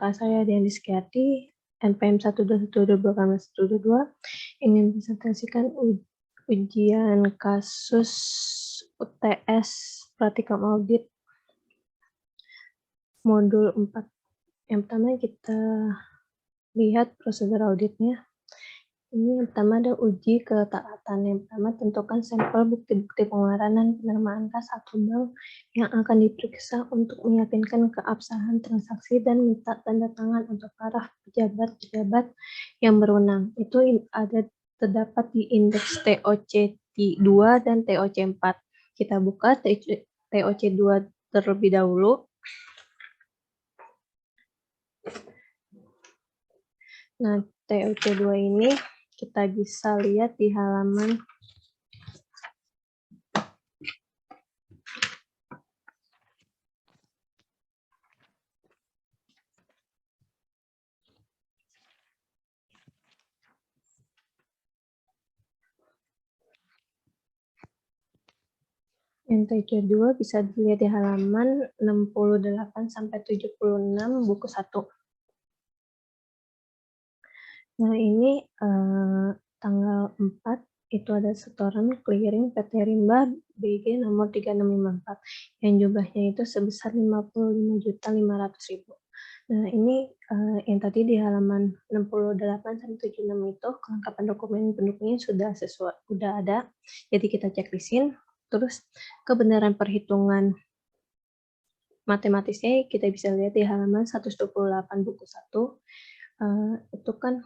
Pak saya Dian Rizkyati, NPM 12122 ingin presentasikan ujian kasus UTS Praktikum Audit modul 4. Yang pertama kita lihat prosedur auditnya. Ini yang pertama ada uji ketaatan. Yang pertama tentukan sampel bukti-bukti pengeluaran dan penerimaan kas atau bank yang akan diperiksa untuk meyakinkan keabsahan transaksi dan minta tanda tangan untuk para pejabat-pejabat yang berwenang. Itu ada terdapat di indeks TOC2 dan TOC4. Kita buka TOC2 terlebih dahulu. Nah, TOC2 ini kita bisa lihat di halaman TOC2 bisa dilihat di halaman 68 sampai 76 buku 1. Nah, ini tanggal 4 itu ada setoran clearing PT Rimba BG nomor 3654 yang jumlahnya itu sebesar 55.500.000. Nah, ini yang tadi di halaman 68 sampai 76 itu kelengkapan dokumen pendukungnya sudah ada. Jadi kita checklistin. Terus kebenaran perhitungan matematisnya kita bisa lihat di halaman 128 buku 1. Itu kan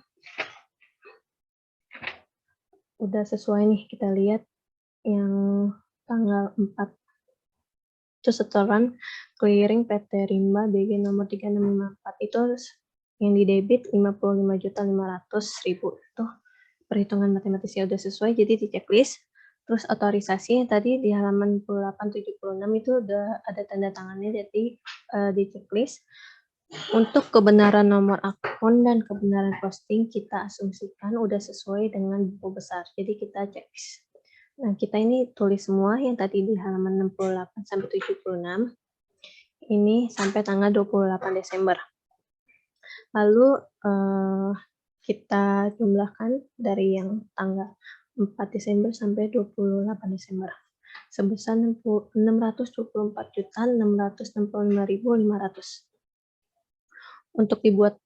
udah sesuai nih, kita lihat yang tanggal 4 itu setoran clearing PT Rimba BG nomor 3654 itu yang didebit 55.500.000 itu perhitungan matematisnya udah sesuai, jadi di checklist. Terus otorisasi yang tadi di halaman 6876 itu udah ada tanda tangannya, jadi di checklist. Untuk kebenaran nomor akun dan kebenaran posting kita asumsikan udah sesuai dengan buku besar. Jadi kita cek. Nah, kita ini tulis semua yang tadi di halaman 68 sampai 76. Ini sampai tanggal 28 Desember. Lalu kita jumlahkan dari yang tanggal 4 Desember sampai 28 Desember. Sebesar 624.665.500. Untuk dibuat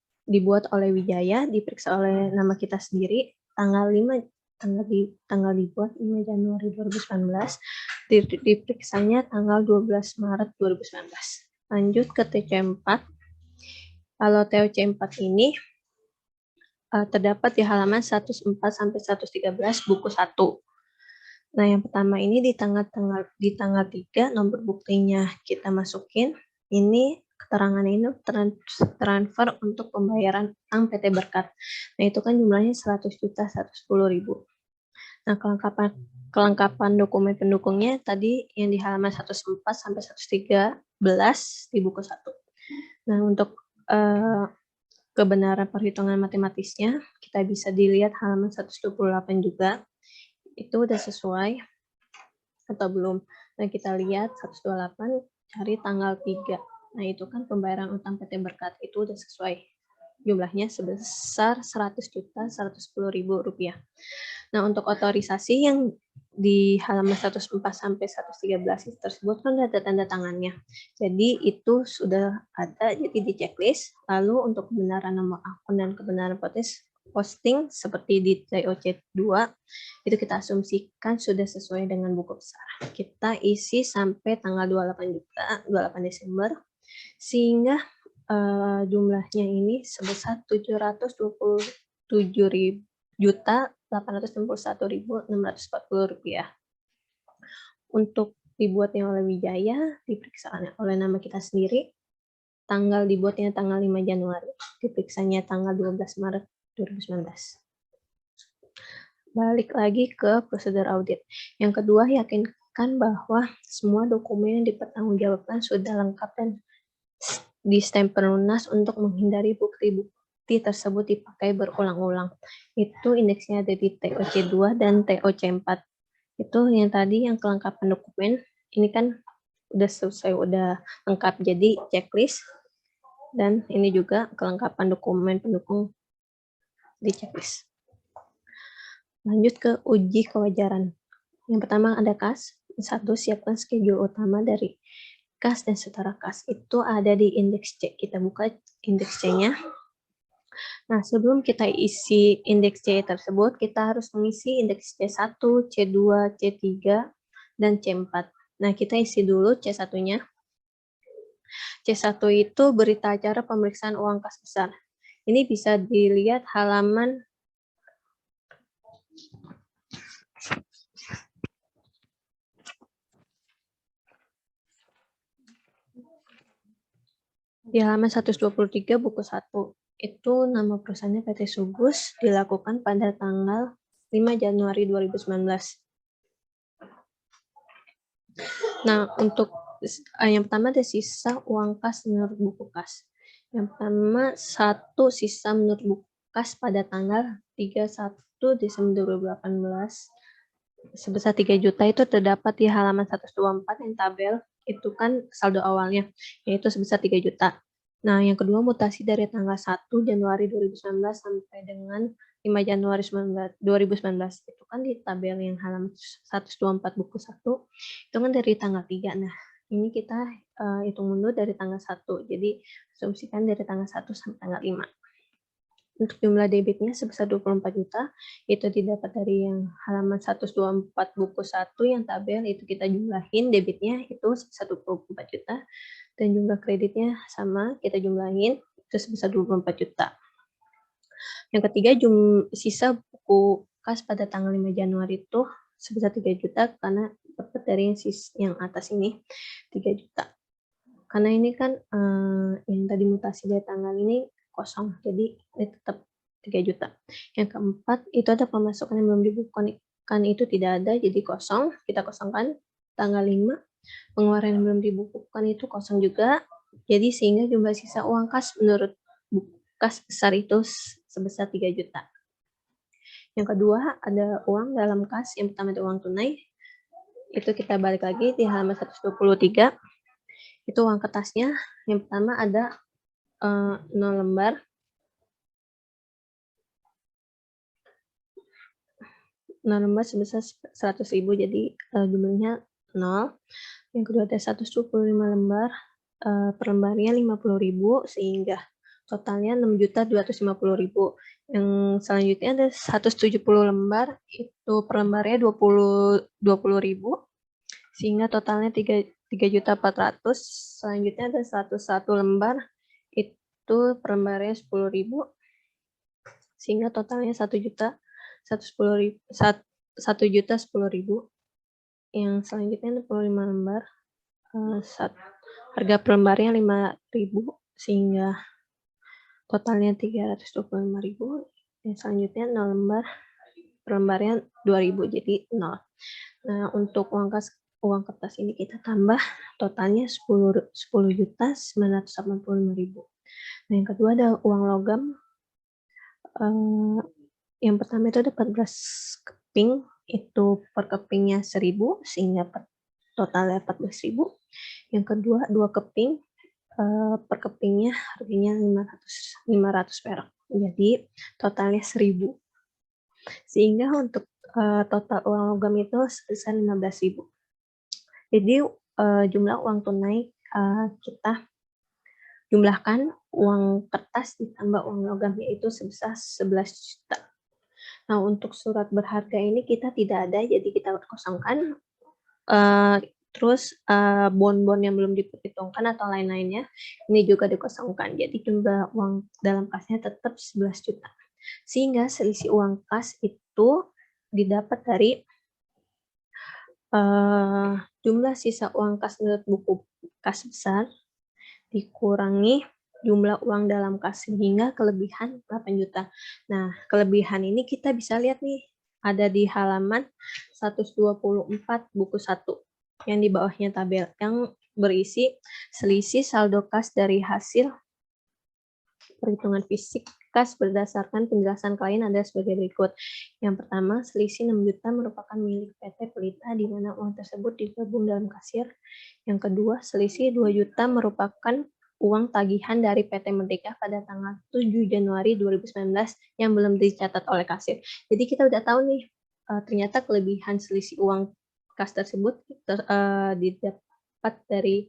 oleh Wijaya, diperiksa oleh nama kita sendiri, tanggal dibuat 5 Januari 2019, diperiksanya tanggal 12 Maret 2019. Lanjut ke TC4. Kalau TOC4 ini terdapat di halaman 104 sampai 113 buku 1. Nah, yang pertama ini di tanggal 3 nomor buktinya kita masukin. Ini keterangan ini transfer untuk pembayaran utang PT Berkat. Nah, itu kan jumlahnya 100.110.000. Nah, kelengkapan dokumen pendukungnya tadi yang di halaman 104 sampai 113 di buku 1. Nah, untuk kebenaran perhitungan matematisnya kita bisa dilihat halaman 128 juga. Itu udah sesuai atau belum. Nah, kita lihat 128 cari tanggal 3. Nah, itu kan pembayaran utang PT Berkat itu udah sesuai. Jumlahnya sebesar Rp100.110.000. Nah, untuk otorisasi yang di halaman 104 sampai 113 tersebut kan ada tanda tangannya. Jadi itu sudah ada, jadi di checklist. Lalu untuk kebenaran nomor akun dan kebenaran posting seperti di TOC2 itu kita asumsikan sudah sesuai dengan buku besar. Kita isi sampai tanggal 28 Desember sehingga jumlahnya ini sebesar 727.861.640 rupiah. Untuk dibuatnya oleh Wijaya, diperiksakan oleh nama kita sendiri, tanggal dibuatnya tanggal 5 Januari, diperiksanya tanggal 12 Maret 2019. Balik lagi ke prosedur audit. Yang kedua, yakinkan bahwa semua dokumen yang dipertanggungjawabkan sudah lengkap dan distempel lunas untuk menghindari bukti-bukti tersebut dipakai berulang-ulang. Itu indeksnya ada di TOC2 dan TOC4. Itu yang tadi yang kelengkapan dokumen. Ini kan udah selesai, udah lengkap, jadi checklist. Dan ini juga kelengkapan dokumen pendukung di checklist. Lanjut ke uji kewajaran. Yang pertama ada kas. 1. Siapkan schedule utama dari kas dan setara kas. Itu ada di indeks C. Kita buka indeks C-nya. Nah, sebelum kita isi indeks C tersebut, kita harus mengisi indeks C1, C2, C3, dan C4. Nah, kita isi dulu C1-nya. C1 itu berita acara pemeriksaan uang kas besar. Ini bisa dilihat halaman di halaman 123 buku 1. Itu nama perusahaannya PT Sugus, dilakukan pada tanggal 5 Januari 2019. Nah, untuk yang pertama ada sisa uang kas menurut buku kas. Yang pertama, 1 sisa menurut buku kas pada tanggal 31 Desember 2018 sebesar 3 juta itu terdapat di halaman 124 yang tabel itu kan saldo awalnya, yaitu sebesar 3 juta. Nah, yang kedua mutasi dari tanggal 1 Januari 2019 sampai dengan 5 Januari 2019. Itu kan di tabel yang halaman 124 buku 1, itu kan dari tanggal 3. Nah, ini kita hitung mundur dari tanggal 1. Jadi, asumsikan dari tanggal 1 sampai tanggal 5. Untuk jumlah debitnya sebesar 24 juta, itu didapat dari yang halaman 124 buku 1 yang tabel, itu kita jumlahin debitnya itu sebesar 24 juta, dan jumlah kreditnya sama, kita jumlahin, itu sebesar 24 juta. Yang ketiga, sisa buku kas pada tanggal 5 Januari itu sebesar 3 juta, karena dapat dari yang atas ini, 3 juta. Karena ini kan yang tadi mutasi dari tanggal ini kosong, jadi ini tetap 3 juta. Yang keempat, itu ada pemasukan yang belum dibukukan, itu tidak ada, jadi kosong, kita kosongkan. Tanggal 5, pengeluaran yang belum dibukukan itu kosong juga, jadi sehingga jumlah sisa uang kas menurut buku kas besar itu sebesar 3 juta. Yang kedua, ada uang dalam kas, yang pertama ada uang tunai, itu kita balik lagi di halaman 123, itu uang kertasnya, yang pertama ada 0 lembar, 0 lembar sebesar 100.000, jadi jumlahnya 0. Yang kedua ada 125 lembar, per lembarnya 50.000, sehingga totalnya 6.250.000. Yang selanjutnya ada 170 lembar, itu per lembarnya 20.000, sehingga totalnya 3.400.000. Selanjutnya ada 101 lembar, itu per lembarnya 10.000, sehingga totalnya 1.110.000. Yang selanjutnya 25 lembar, harga per lembarnya 5.000, sehingga totalnya 325.000. Yang selanjutnya 0 lembar, per lembarnya 2.000, jadi 0. Nah, untuk uang kertas ini kita tambah, totalnya 10.985.000. Nah, yang kedua ada uang logam. Yang pertama itu ada 14 keping, itu per kepingnya 1.000, sehingga totalnya 14.000. Yang kedua 2 keping, per kepingnya harganya 500 perak, jadi totalnya 1.000. Sehingga untuk total uang logam itu sebesar 15.000. Jadi jumlah uang tunai kita jumlahkan uang kertas ditambah uang logam, yaitu sebesar 11 juta. Nah, untuk surat berharga ini kita tidak ada, jadi kita kosongkan. Terus bon-bon yang belum diperhitungkan atau lain-lainnya, ini juga dikosongkan. Jadi jumlah uang dalam kasnya tetap 11 juta. Sehingga selisih uang kas itu didapat dari jumlah sisa uang kas menurut buku kas besar dikurangi jumlah uang dalam kas, sehingga kelebihan 8 juta. Nah, kelebihan ini kita bisa lihat nih, ada di halaman 124 buku 1, yang di bawahnya tabel, yang berisi selisih saldo kas dari hasil perhitungan fisik kas berdasarkan penjelasan klien ada sebagai berikut. Yang pertama, selisih 6 juta merupakan milik PT Pelita, di mana uang tersebut digabung dalam kasir. Yang kedua, selisih 2 juta merupakan uang tagihan dari PT Merdeka pada tanggal 7 Januari 2019 yang belum dicatat oleh kasir. Jadi kita udah tahu nih, ternyata kelebihan selisih uang kas tersebut didapat dari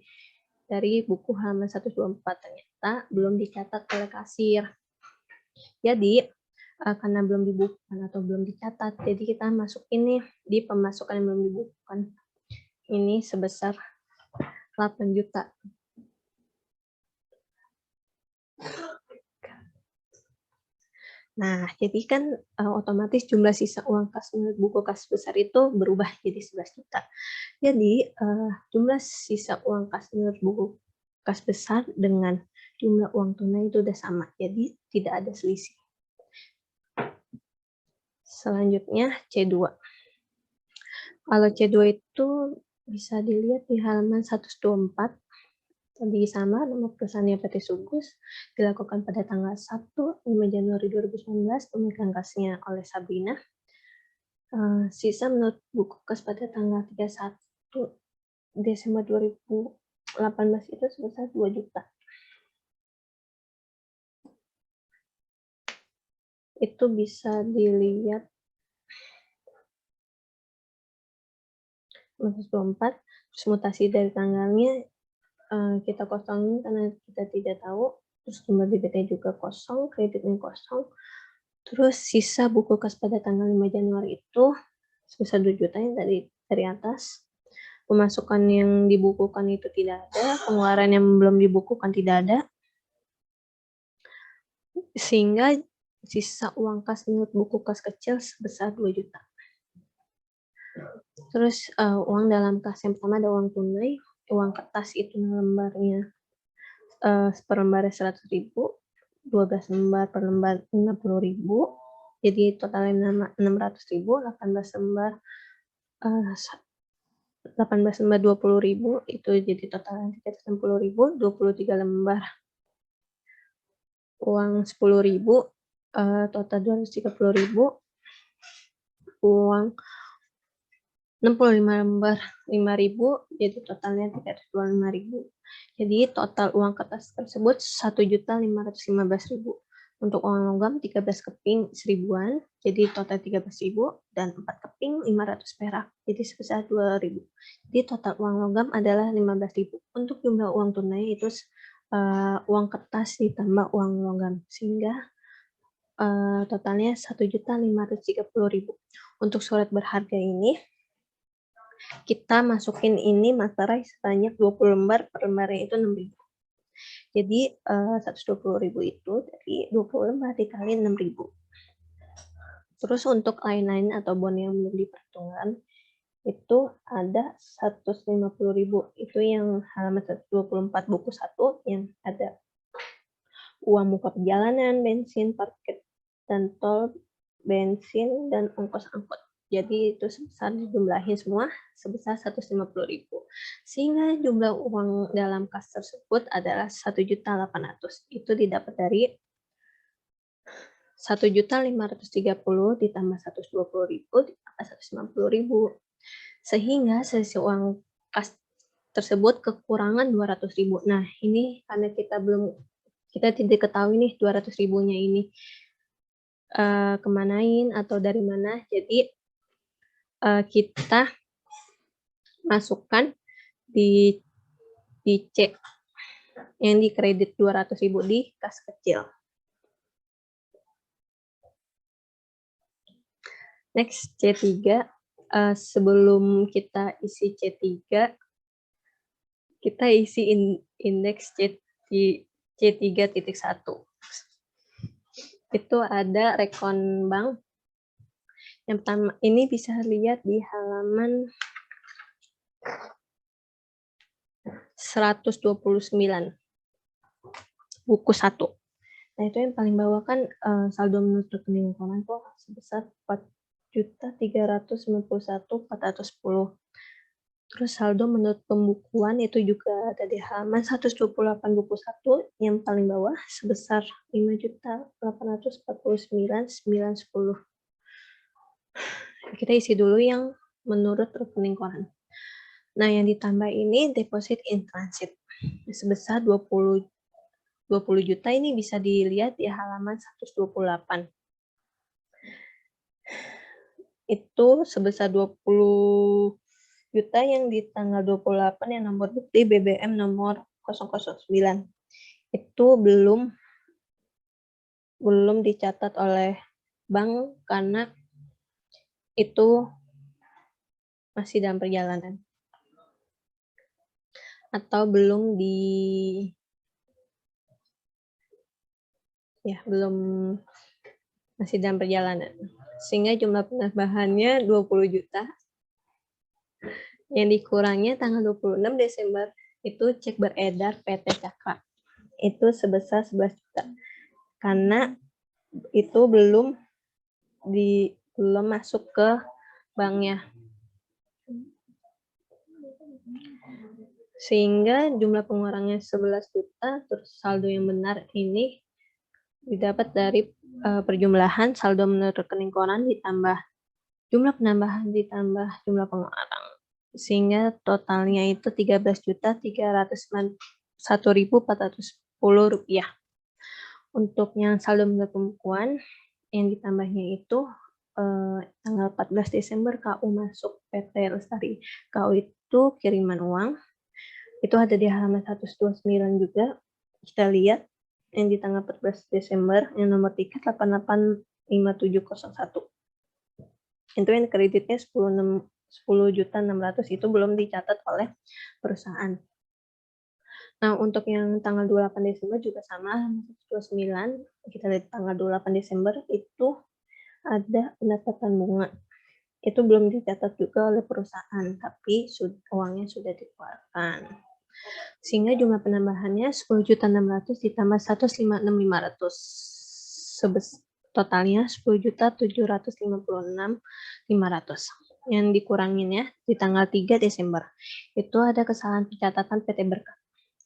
buku halaman 124, ternyata belum dicatat oleh kasir. Jadi karena belum dibukukan atau belum dicatat, jadi kita masukin nih di pemasukan yang belum dibukukan. Ini sebesar 8 juta. Nah, jadi kan otomatis jumlah sisa uang kas menurut buku kas besar itu berubah jadi 11 juta. Jadi jumlah sisa uang kas menurut buku kas besar dengan jumlah uang tunai itu udah sama. Jadi tidak ada selisih. Selanjutnya C2. Kalau C2 itu bisa dilihat di halaman 124. Tadi sama, nomor perusahaannya PT Sugus, dilakukan pada tanggal 1, 5 Januari 2019, pemegang kasnya oleh Sabrina. Sisa menurut buku kas pada tanggal 31 Desember 2018 itu sebesar 2 juta. Itu bisa dilihat 124, terus mutasi dari tanggalnya kita kosongin karena kita tidak tahu, terus jumlah debitnya juga kosong, kreditnya kosong, terus sisa buku kas pada tanggal 5 Januari itu sebesar 2 juta yang dari atas, pemasukan yang dibukukan itu tidak ada, pengeluaran yang belum dibukukan tidak ada, sehingga sisa uang kas menurut buku kas kecil sebesar 2 juta. Terus uang dalam kas yang pertama ada uang tunai, uang kertas itu lembarnya per lembarnya 100.000, 12 lembar per lembar 50.000, jadi totalnya 600.000, 18 lembar 20.000 itu jadi totalnya 360.000, 23 lembar uang 10.000, total 230.000, uang 65 lembar 5.000, jadi totalnya 325.000. Jadi total uang kertas tersebut 1.515.000. Untuk uang logam 13 keping 1.000-an, jadi total 13.000, dan 4 keping 500 perak, jadi sebesar 2.000. Jadi total uang logam adalah 15.000. Untuk jumlah uang tunai itu uang kertas ditambah uang logam, sehingga totalnya 1.530.000. Untuk surat berharga ini kita masukin ini materai sebanyak 20 lembar, per lembarnya itu 6.000. Jadi 120.000 itu dari 20 lembar dikali 6.000. Terus untuk lain-lain atau bon yang belum diperhitungkan itu ada 150.000. Itu yang halaman 124 buku 1 yang ada uang muka perjalanan, bensin, parkir dan tol, bensin, dan ongkos angkut. Jadi itu sebesar dijumlahin semua sebesar 150.000. Sehingga jumlah uang dalam kas tersebut adalah 1.800.000. Itu didapat dari 1.530.000 ditambah 120.000 ditambah 150.000. Sehingga selisih uang kas tersebut kekurangan 200.000. Nah, ini karena kita tidak ketahui nih 200.000-nya ini kemanain atau dari mana. Jadi kita masukkan di C yang dikredit 200.000 di kas kecil. Next, C3. Sebelum kita isi C3, kita isi indeks C3.1. Itu ada rekon bank. Yang pertama, ini bisa lihat di halaman 129, buku 1. Nah, itu yang paling bawah kan saldo menurut rekening keuangan tuh sebesar 4.391.410. Terus saldo menurut pembukuan itu juga ada di halaman 128 buku 1 yang paling bawah sebesar 5.849.910. Kita isi dulu yang menurut rekening koran. Nah, yang ditambah ini deposit in transit sebesar 20 20 juta ini bisa dilihat di halaman 128. Itu sebesar 20 juta yang di tanggal 28 yang nomor bukti BBM nomor 009. Itu belum dicatat oleh bank karena itu masih dalam perjalanan. Atau belum masih dalam perjalanan. Sehingga jumlah penambahannya 20 juta. Yang dikurangnya tanggal 26 Desember itu cek beredar PT Cakra. Itu sebesar 11 juta. Karena itu belum masuk ke banknya. Sehingga jumlah pengurangannya 11 juta, terus saldo yang benar ini didapat dari perjumlahan saldo menurut rekening koran ditambah jumlah penambahan ditambah jumlah pengarang, sehingga totalnya itu 13.391.410 rupiah. Untuk yang saldo menurut pembukuan yang ditambahnya itu tanggal 14 Desember KU masuk PT Lestari. KU itu kiriman uang, itu ada di halaman 129 juga. Kita lihat yang di tanggal 14 Desember yang nomor tiket 885701. Itu yang kreditnya 10.600.000 itu belum dicatat oleh perusahaan. Nah, untuk yang tanggal 28 Desember juga sama, 129, kita lihat tanggal 28 Desember itu ada pendapatan bunga. Itu belum dicatat juga oleh perusahaan, tapi uangnya sudah dikeluarkan. Sehingga jumlah penambahannya 10.600.000 ditambah 156.500. Totalnya 10.756.500. Yang dikuranginnya di tanggal 3 Desember. Itu ada kesalahan pencatatan PT Berkat.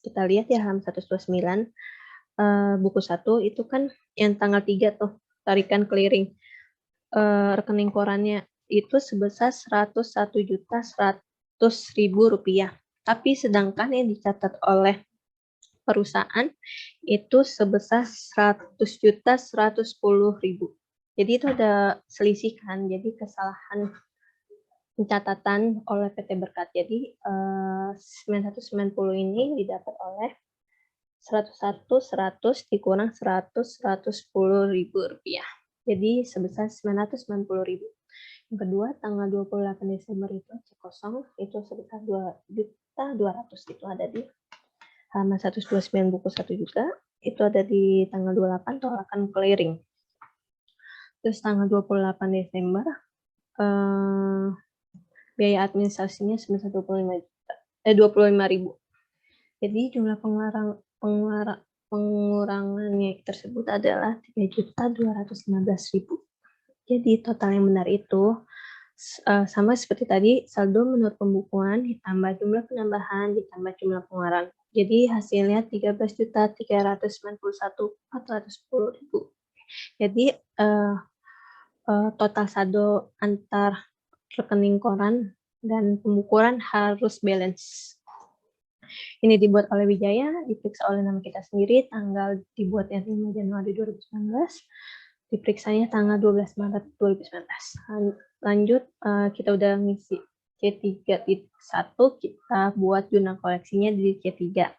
Kita lihat ya halaman 129 buku 1 itu kan yang tanggal 3 tuh tarikan clearing rekening korannya itu sebesar 101.100.000 rupiah. Tapi sedangkan yang dicatat oleh perusahaan itu sebesar 100.110.000. Jadi itu ada selisih kan, jadi kesalahan pencatatan oleh PT Berkat. Jadi 990 ini didapat oleh 101.100 dikurang 100.110.000 rupiah. Jadi sebesar 990.000. Yang kedua, tanggal 28 Desember itu cek kosong, itu sebesar 2.200.000. Itu ada di halaman 129 buku 1 juga. Itu ada di tanggal 28 tolakan clearing. Terus tanggal 28 Desember, biaya administrasinya sebesar 25.000. Jadi jumlah pengurangannya tersebut adalah 3.215.000. Jadi total yang benar itu sama seperti tadi, saldo menurut pembukuan ditambah jumlah penambahan ditambah jumlah pengeluaran. Jadi hasilnya 13.391.410.000. Jadi total saldo antar rekening koran dan pembukuan harus balance. Ini dibuat oleh Wijaya, diperiksa oleh nama kita sendiri, tanggal dibuatnya 5 Januari 2019, diperiksanya tanggal 12 Maret 2019. Lanjut, kita udah ngisi C3.1, kita buat jurnal koreksinya di C3.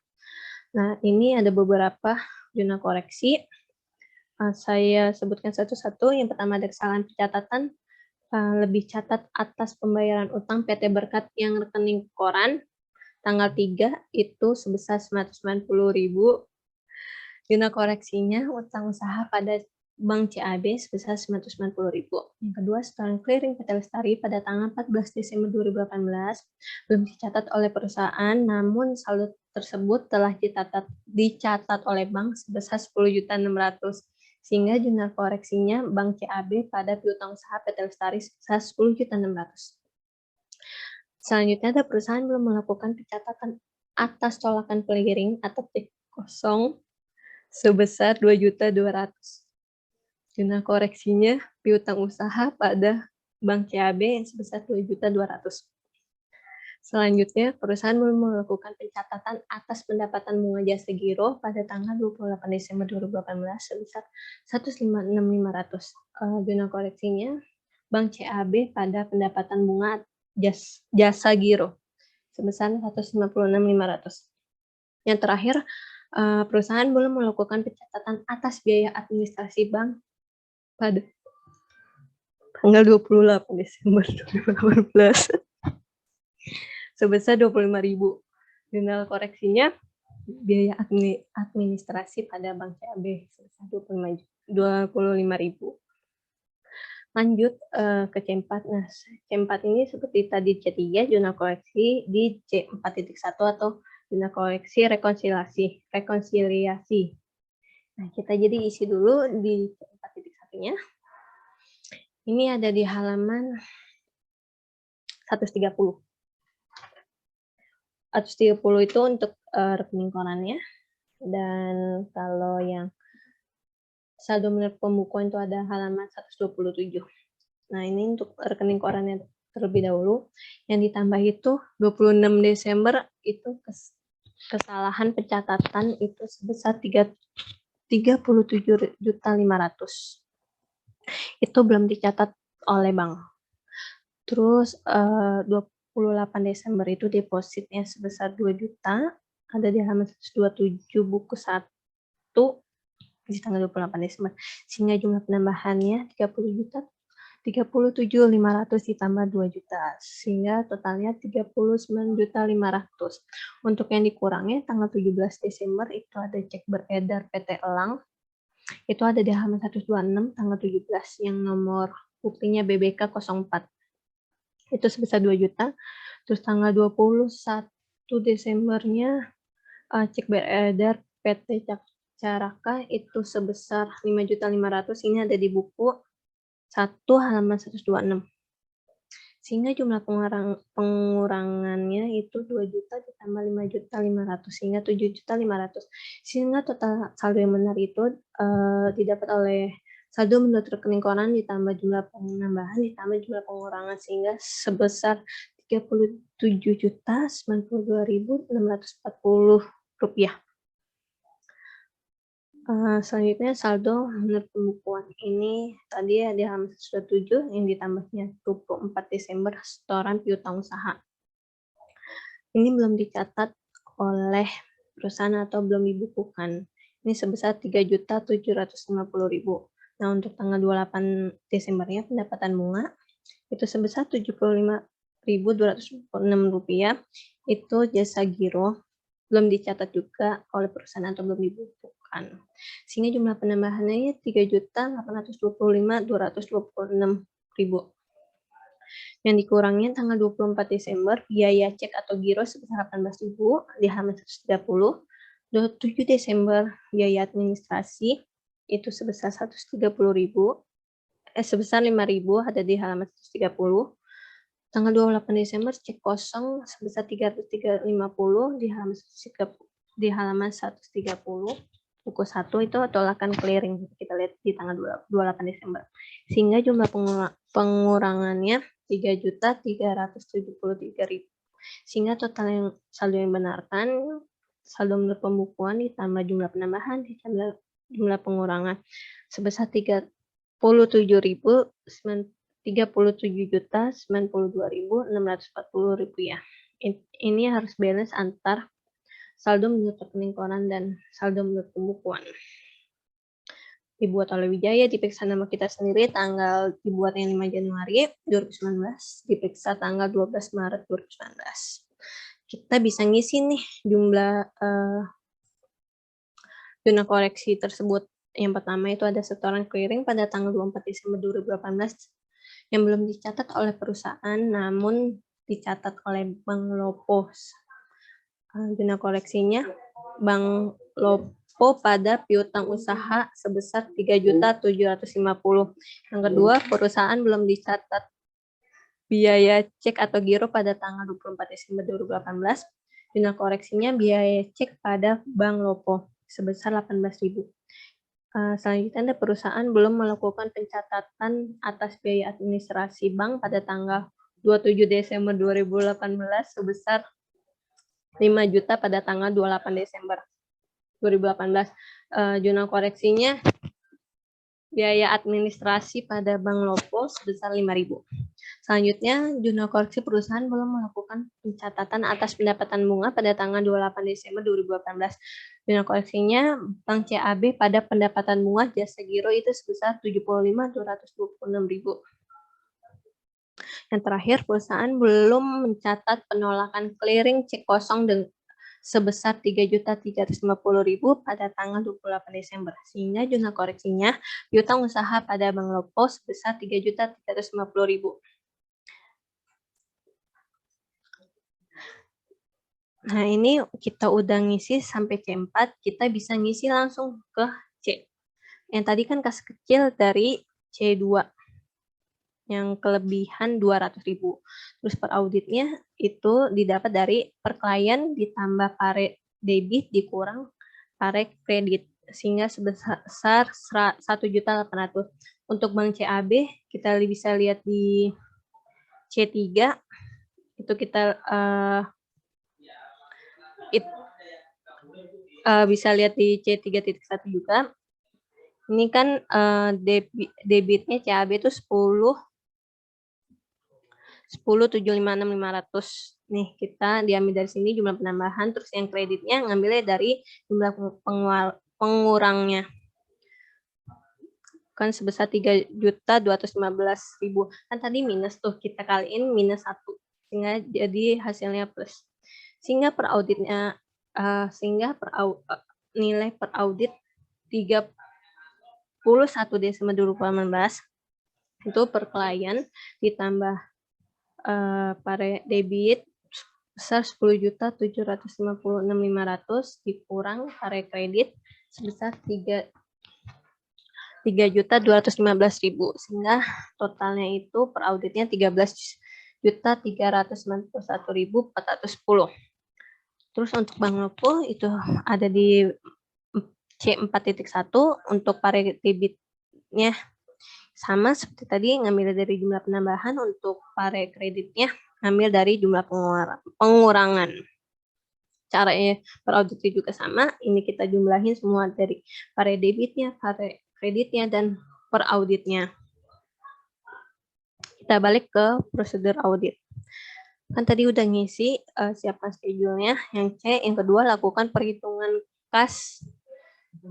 Nah, ini ada beberapa jurnal koreksi. Saya sebutkan satu-satu. Yang pertama ada kesalahan pencatatan, lebih catat atas pembayaran utang PT Berkat yang rekening koran, tanggal 3 itu sebesar 990.000. Jurnal koreksinya utang usaha pada Bank CAB sebesar 990.000. Yang kedua, setoran clearing PT Lestari pada tanggal 14 Desember 2018 belum dicatat oleh perusahaan, namun saldo tersebut telah dicatat oleh bank sebesar 10.600.000. Sehingga jurnal koreksinya Bank CAB pada piutang usaha PT Lestari sebesar 10.600.000. Selanjutnya ada perusahaan belum melakukan pencatatan atas tolakan clearing atau cek kosong sebesar 2.200.000. Jurnal koreksinya piutang usaha pada Bank CAB yang sebesar 2.200.000. Selanjutnya, perusahaan belum melakukan pencatatan atas pendapatan bunga jasa giro pada tanggal 28 Desember 2018 sebesar 156.500. Zona koreksinya, Bank CAB pada pendapatan bunga jasa giro sebesar 156.500. Yang terakhir, perusahaan belum melakukan pencatatan atas biaya administrasi bank pada tanggal 28 Desember 2018 sebesar 25.000. Jurnal koreksinya, biaya administrasi pada Bank CAB sebesar 25.000. Lanjut ke C4. Nah, C4 ini seperti tadi C3, jurnal koreksi di C4.1 atau jurnal koreksi rekonsiliasi. Nah, kita jadi isi dulu di C4.1-nya. Ini ada di halaman 130. 130 itu untuk rekening korannya, dan kalau yang saldo menurut pembukuan itu ada halaman 127. Nah, ini untuk rekening korannya terlebih dahulu. Yang ditambah itu 26 Desember itu kesalahan pencatatan itu sebesar 37.500. Itu belum dicatat oleh bank. Terus 28 Desember itu depositnya sebesar 2 juta, ada di halaman 127 buku 1 di tanggal 28 Desember. Sehingga jumlah penambahannya 30 juta, 37.500 ditambah 2 juta, sehingga totalnya 39.500. Untuk yang dikurangnya tanggal 17 Desember itu ada cek beredar PT Elang, itu ada di halaman 126 tanggal 17 yang nomor buktinya BBK 04. Itu sebesar 2 juta. Terus tanggal 21 Desembernya cek beredar PT Caraka itu sebesar 5.500.000. Ini ada di buku 1 halaman 126. Sehingga jumlah pengurangannya itu 2 juta ditambah 5.500.000 sehingga 7.500.000. Sehingga total saldo yang benar itu didapat oleh saldo menurut rekening koran ditambah jumlah penambahan ditambah jumlah pengurangan sehingga sebesar 37.092.640 rupiah. Selanjutnya saldo menurut pembukuan ini tadi di halaman 107 yang ditambahnya 24 Desember setoran piutang usaha. Ini belum dicatat oleh perusahaan atau belum dibukukan. Ini sebesar 3.750.000. Nah, untuk tanggal 28 Desembernya pendapatan bunga itu sebesar 75.206 rupiah. Itu jasa giro belum dicatat juga oleh perusahaan atau belum dibukukan. Sehingga jumlah penambahannya 3.825.226.000. Yang dikurangnya tanggal 24 Desember, biaya cek atau giro sebesar 18.000 di halaman 130. 27 Desember, biaya administrasi itu sebesar 130.000, sebesar 5.000 ada di halaman 130. Tanggal 28 Desember cek kosong sebesar 350 di halaman 130. Buku 1 itu tolakan clearing, kita lihat di tanggal 28 Desember. Sehingga jumlah pengurangannya 3.373.000. Sehingga total yang saldo yang benarkan, saldo menurut pembukuan ditambah jumlah penambahan ditambah jumlah pengurangan sebesar 37.092.640 rupiah. Ini harus balance antar saldo menurut rekening koran dan saldo menurut pembukuan. Dibuat oleh Wijaya, diperiksa nama kita sendiri, tanggal dibuatnya 5 Januari 2019, diperiksa tanggal 12 Maret 2019. Kita bisa ngisi nih jumlah zona koreksi tersebut. Yang pertama itu ada setoran clearing pada tanggal 24 Desember 2018 yang belum dicatat oleh perusahaan namun dicatat oleh Bank Lopo. Zona koreksinya Bank Lopo pada piutang usaha sebesar 3.750.000. Yang kedua, perusahaan belum dicatat biaya cek atau giro pada tanggal 24 Desember 2018. Zona koreksinya biaya cek pada Bank Lopo sebesar 18.000. Selanjutnya, perusahaan belum melakukan pencatatan atas biaya administrasi bank pada tanggal 27 Desember 2018 sebesar 5 juta pada tanggal 28 Desember 2018. Jurnal koreksinya biaya administrasi pada Bank Lopo sebesar 5.000. Selanjutnya, jurnal koreksi perusahaan belum melakukan pencatatan atas pendapatan bunga pada tanggal 28 Desember 2018. Jurnal koreksinya Bank CAB pada pendapatan bunga jasa giro itu sebesar 75.226.000. Yang terakhir, perusahaan belum mencatat penolakan clearing cek kosong sebesar 3.350.000 pada tanggal 28 Desember. Sehingga jurnal koreksinya piutang usaha pada Bank Lopo sebesar 3.350.000. Nah, ini kita udah ngisi sampai C4, kita bisa ngisi langsung ke C. Yang tadi kan kas kecil dari C2, yang kelebihan 200.000. Terus per auditnya itu didapat dari per klien ditambah pare debit dikurang pare kredit, sehingga sebesar 1.800.000. Untuk Bank CAB, kita bisa lihat di C3, itu kita bisa lihat di C3.1 juga. Ini kan debitnya CAB itu 10.756.500. Nih, kita diambil dari sini jumlah penambahan, terus yang kreditnya ngambilnya dari jumlah pengurangnya. Kan sebesar 3.215.000. Kan tadi minus tuh, kita kaliin minus 1. Sehingga jadi hasilnya plus. Sehingga per auditnya, nilai per audit 31 Desember 2018 itu per klien ditambah pare debit sebesar 10.756.500 dikurang pare kredit sebesar 3.215.000, sehingga totalnya itu per auditnya 13.391.410. Terus untuk Bank Lopo itu ada di C4.1. Untuk pare debitnya sama seperti tadi, ngambil dari jumlah penambahan. Untuk pare kreditnya ngambil dari jumlah pengurangan. Caranya per auditnya juga sama. Ini kita jumlahin semua dari pare debitnya, pare kreditnya, dan per auditnya. Kita balik ke prosedur audit. Kan tadi udah ngisi, siapkan schedule-nya. Yang C, yang kedua, lakukan perhitungan kas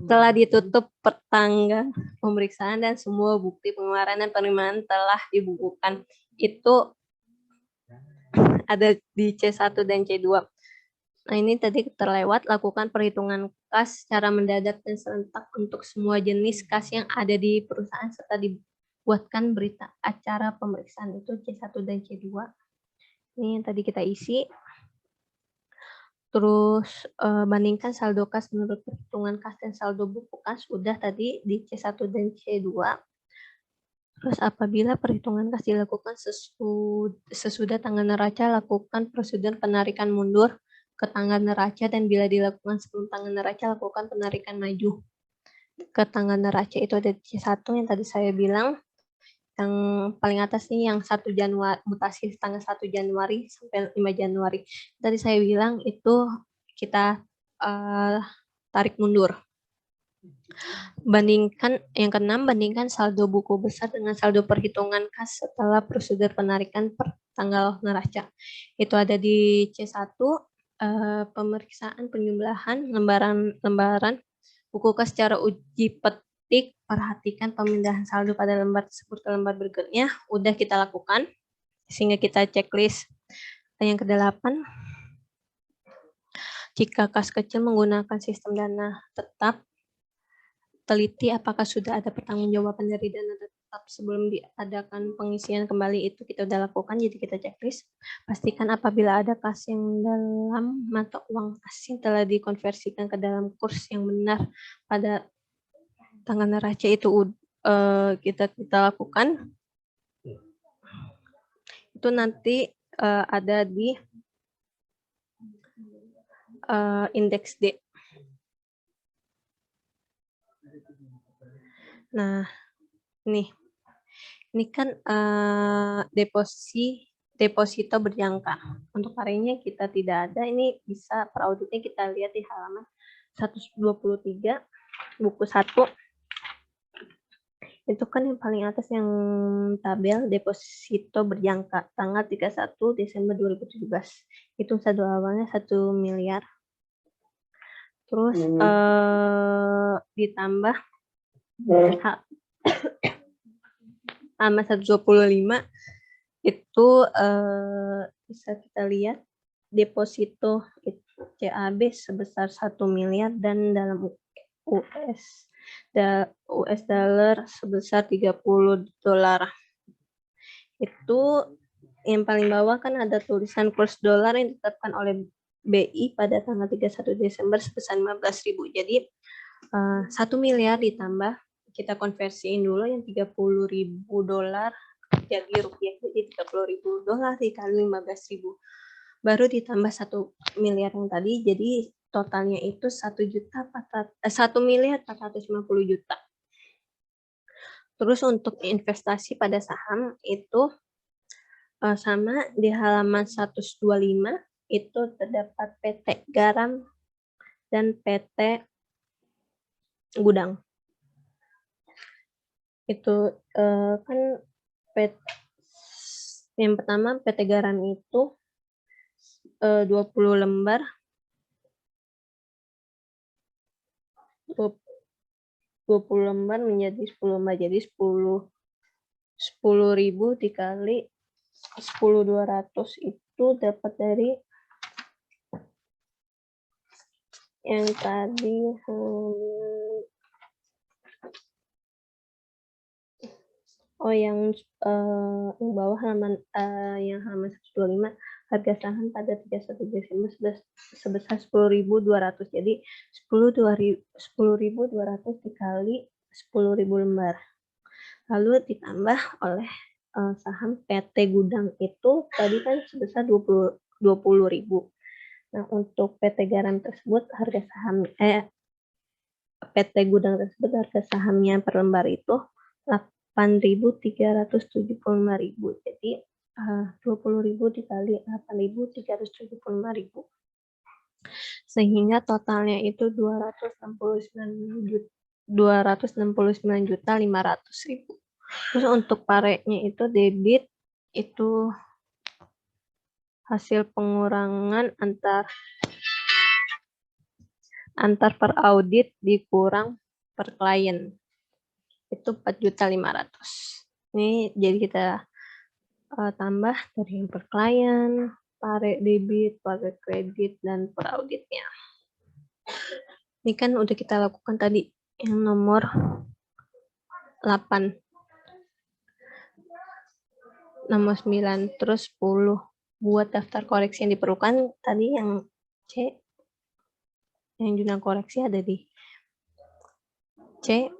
telah ditutup per tanggal pemeriksaan dan semua bukti pengeluaran dan penerimaan telah dibukukan. Itu ada di C1 dan C2. Nah, ini tadi terlewat, lakukan perhitungan kas secara mendadak dan serentak untuk semua jenis kas yang ada di perusahaan serta dibuatkan berita acara pemeriksaan. Itu C1 dan C2. Ini yang tadi kita isi. Terus bandingkan saldo kas menurut perhitungan kas dan saldo buku kas, udah tadi di C1 dan C2. Terus apabila perhitungan kas dilakukan sesudah tanggal neraca, lakukan prosedur penarikan mundur ke tanggal neraca, dan bila dilakukan sebelum tanggal neraca, lakukan penarikan maju ke tanggal neraca. Itu ada di C1 yang tadi saya bilang. Yang paling atas nih yang 1 Januari, mutasi tanggal 1 Januari sampai 5 Januari. Tadi saya bilang itu kita tarik mundur. Bandingkan yang keenam, bandingkan saldo buku besar dengan saldo perhitungan kas setelah prosedur penarikan per tanggal neraca. Itu ada di C1, pemeriksaan penjumlahan lembaran buku kas secara uji petik. Perhatikan pemindahan saldo pada lembar tersebut ke lembar berikutnya. Udah kita lakukan, sehingga kita checklist. Yang ke-8, jika kas kecil menggunakan sistem dana tetap, teliti apakah sudah ada pertanggungjawaban dari dana tetap sebelum diadakan pengisian kembali. Itu kita udah lakukan, jadi kita checklist. Pastikan apabila ada kas yang dalam mata uang asing telah dikonversikan ke dalam kurs yang benar pada tanggal neraca, itu kita lakukan. Itu nanti ada di indeks D. Nah, ini kan deposito berjangka. Untuk harinya kita tidak ada, ini bisa per auditnya kita lihat di halaman 123 buku 1. Itu kan yang paling atas yang tabel deposito berjangka tanggal 31 Desember 2017. Itu saldo awalnya 1 miliar. Terus ditambah halaman 125 itu bisa kita lihat deposito CAB sebesar 1 miliar dan dalam US dollar sebesar 30 dolar. Itu yang paling bawah kan ada tulisan kurs dolar yang ditetapkan oleh BI pada tanggal 31 Desember sebesar 15.000. Jadi 1 miliar ditambah, kita konversiin dulu yang 30.000 dolar jadi rupiah, jadi 30.000 dolar dikali 15.000. Baru ditambah 1 miliar yang tadi, jadi totalnya itu 1.450 juta. Terus untuk investasi pada saham itu sama di halaman 125 itu terdapat PT Garam dan PT Gudang. Itu kan yang pertama PT Garam itu 20 lembar 20 lembar menjadi 10 lembar, jadi 10.000 dikali 10.200 itu dapat dari yang tadi yang bawah halaman yang halaman 125 harga saham pada 31 Desember sebesar 10.200. Jadi 10.200 dikali 10.000 lembar. Lalu ditambah oleh saham PT Gudang itu tadi kan sebesar 20.000. Nah, untuk PT Garam tersebut harga saham PT Gudang tersebut harga sahamnya per lembar itu 8.375.000. Jadi 20.000 dikali 8.375.000. Sehingga totalnya itu 269.500.000. Terus untuk pareknya itu debit itu hasil pengurangan antar per audit dikurang per klien. Itu 4.500.000. Ini jadi kita tambah dari yang per klien, parek debit, parek kredit, dan per auditnya. Ini kan udah kita lakukan tadi yang nomor 8. Nomor 9, terus 10. Buat daftar koreksi yang diperlukan, tadi yang C, yang jurnal koreksi ada di C.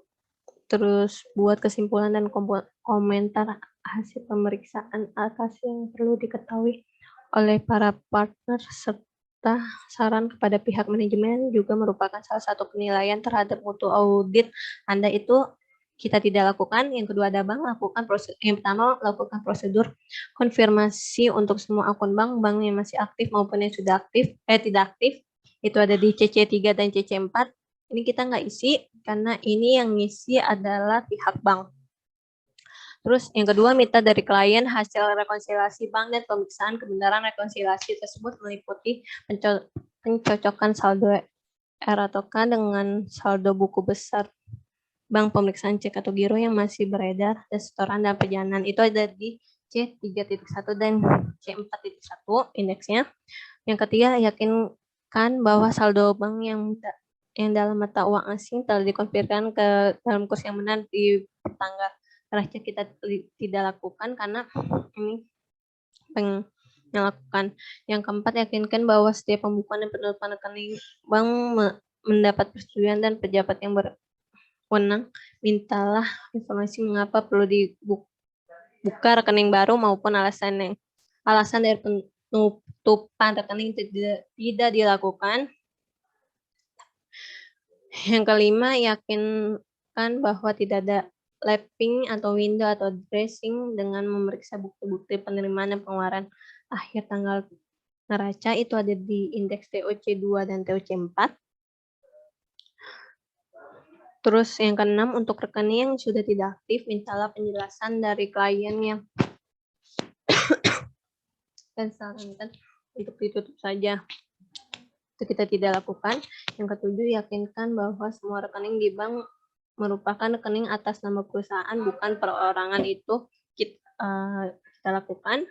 Terus buat kesimpulan dan komentar hasil pemeriksaan atas yang perlu diketahui oleh para partner serta saran kepada pihak manajemen juga merupakan salah satu penilaian terhadap mutu audit Anda itu kita tidak lakukan. Yang kedua ada bank lakukan prosedur. Yang pertama lakukan prosedur konfirmasi untuk semua akun bank yang masih aktif maupun yang sudah tidak aktif. Itu ada di CC3 dan CC4. Ini kita nggak isi karena ini yang ngisi adalah pihak bank. Terus yang kedua minta dari klien hasil rekonsiliasi bank dan pemeriksaan kebenaran rekonsiliasi tersebut meliputi pencocokan saldo R atau K dengan saldo buku besar bank, pemeriksaan cek atau giro yang masih beredar, dan setoran dan perjalanan. Itu ada di C3.1 dan C4.1 indeksnya. Yang ketiga, yakinkan bahwa saldo bank yang dalam mata uang asing telah dikonvertikan ke dalam kurs yang benar di tanggal terakhir. Kita tidak lakukan karena ini melakukan. Yang keempat, yakinkan bahwa setiap pembukuan dan penutupan rekening bank mendapat persetujuan dan pejabat yang berwenang. Mintalah informasi mengapa perlu dibuka rekening baru maupun alasan dari penutupan rekening tidak dilakukan. Yang kelima, yakinkan bahwa tidak ada lapping atau window atau dressing dengan memeriksa bukti-bukti penerimaan dan pengeluaran akhir tanggal neraca itu ada di indeks TOC2 dan TOC4. Terus yang keenam, untuk rekening yang sudah tidak aktif, mintalah penjelasan dari klien yang dan sarankan untuk ditutup saja. Itu kita tidak lakukan. Yang ketujuh, yakinkan bahwa semua rekening di bank merupakan rekening atas nama perusahaan, bukan perorangan. Itu kita lakukan.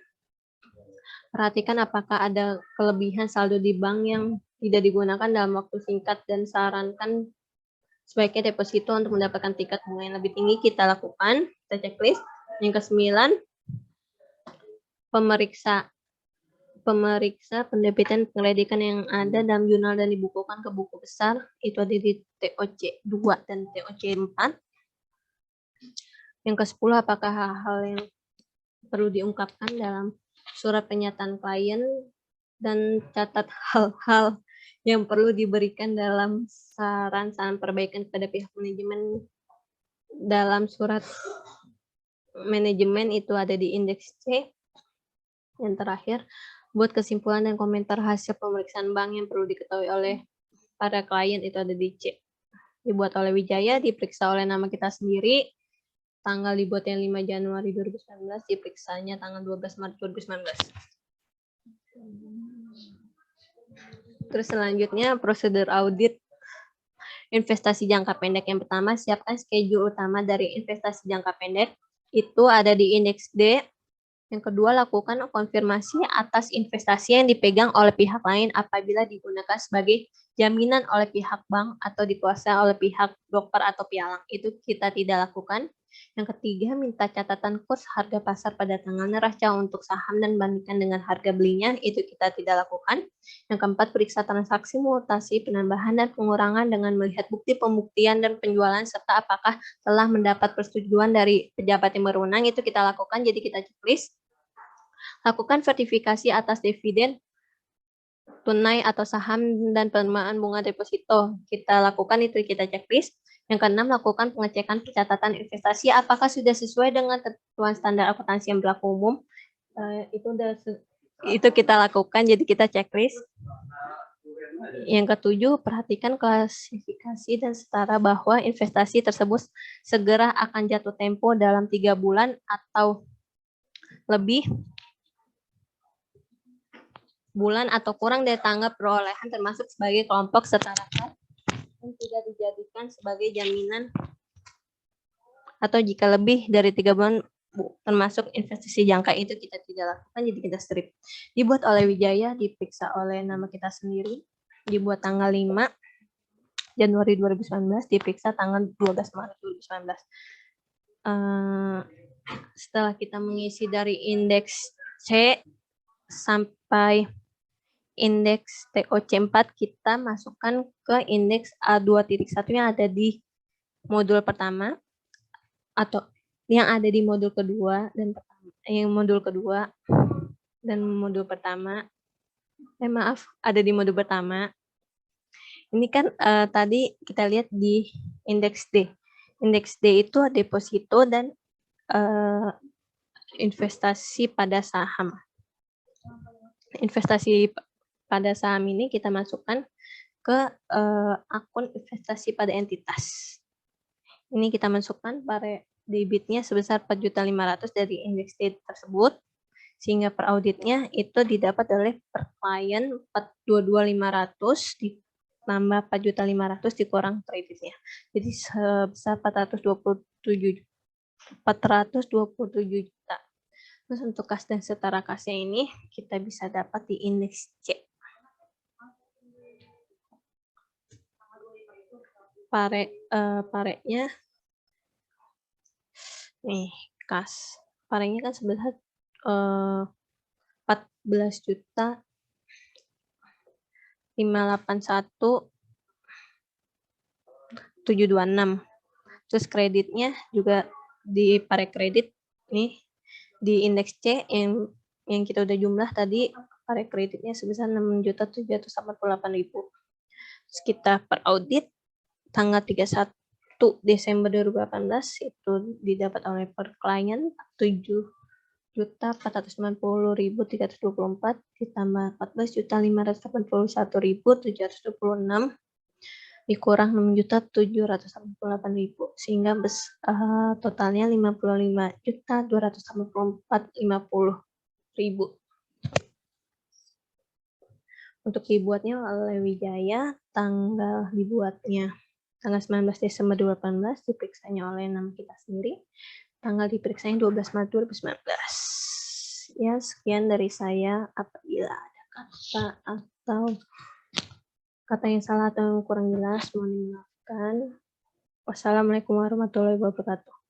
Perhatikan apakah ada kelebihan saldo di bank yang tidak digunakan dalam waktu singkat dan sarankan sebaiknya deposito untuk mendapatkan tingkat bunga yang lebih tinggi. Kita lakukan, kita checklist. Yang ke-9, pemeriksa pendebitan pengreditan yang ada dalam jurnal dan dibukukan ke buku besar. Itu ada di TOC2 dan TOC4. Yang ke-10, apakah hal-hal yang perlu diungkapkan dalam surat pernyataan klien, dan catat hal-hal yang perlu diberikan dalam saran-saran perbaikan kepada pihak manajemen dalam surat manajemen. Itu ada di indeks C. Yang terakhir, buat kesimpulan dan komentar hasil pemeriksaan bank yang perlu diketahui oleh para klien. Itu ada di C. Dibuat oleh Wijaya, diperiksa oleh nama kita sendiri, tanggal dibuatnya 5 Januari 2019, diperiksanya tanggal 12 Maret 2019. Terus selanjutnya prosedur audit investasi jangka pendek. Yang pertama, siapkan schedule utama dari investasi jangka pendek. Itu ada di indeks D. Yang kedua, lakukan konfirmasi atas investasi yang dipegang oleh pihak lain apabila digunakan sebagai jaminan oleh pihak bank atau dikuasai oleh pihak broker atau pialang. Itu kita tidak lakukan. Yang ketiga, minta catatan kurs harga pasar pada tanggal neraca untuk saham dan bandingkan dengan harga belinya. Itu kita tidak lakukan. Yang keempat, periksa transaksi mutasi, penambahan, dan pengurangan dengan melihat bukti pembuktian dan penjualan serta apakah telah mendapat persetujuan dari pejabat yang berwenang. Itu kita lakukan, jadi kita checklist. Lakukan verifikasi atas dividen, tunai atau saham, dan penerimaan bunga deposito. Kita lakukan, itu kita checklist. Yang keenam, lakukan pengecekan pencatatan investasi apakah sudah sesuai dengan ketentuan standar akuntansi yang berlaku umum. Itu kita lakukan, jadi kita checklist. Yang ketujuh, perhatikan klasifikasi dan setara bahwa investasi tersebut segera akan jatuh tempo dalam 3 bulan atau lebih bulan atau kurang dari tanggal perolehan, termasuk sebagai kelompok setara yang tidak dijadikan sebagai jaminan, atau jika lebih dari 3 bulan termasuk investasi jangka. Itu kita tidak lakukan, jadi kita strip. Dibuat oleh Wijaya, diperiksa oleh nama kita sendiri, dibuat tanggal 5 Januari 2019, diperiksa tanggal 12 Maret 2019. Setelah kita mengisi dari indeks C sampai indeks TOC4, kita masukkan ke indeks A2.1 yang ada di modul pertama atau yang ada di modul kedua dan modul pertama. Ada di modul pertama. Ini kan tadi kita lihat di indeks D. Indeks D itu deposito dan investasi pada saham. Investasi pada saham ini kita masukkan ke akun investasi pada entitas. Ini kita masukkan pada debitnya sebesar 4.500.000 dari indeks D tersebut, sehingga per auditnya itu didapat oleh per klien 422.500 ditambah 4.500.000 dikurang kreditnya. Jadi sebesar 427 juta. Terus untuk kas dan setara kasnya ini kita bisa dapat di indeks C. Parenya nih, kas parenya kan sebesar 14.581.726. Terus kreditnya juga di pare kredit nih di indeks C yang kita udah jumlah tadi, pare kreditnya sebesar 6.788.000. Terus kita per audit tanggal 31 Desember 2018 itu didapat oleh per klien 7.490.324 ditambah 14.581.726 dikurang 6.788.000 sehingga totalnya 55.284.50.000. Untuk dibuatnya oleh Wijaya, tanggal dibuatnya tanggal 19 Desember 2018, diperiksanya oleh nama kita sendiri, tanggal diperiksanya 12 Maret 2019. Ya, sekian dari saya. Apabila ada kata atau kata yang salah atau yang kurang jelas, mohon dimaafkan. Wassalamualaikum warahmatullahi wabarakatuh.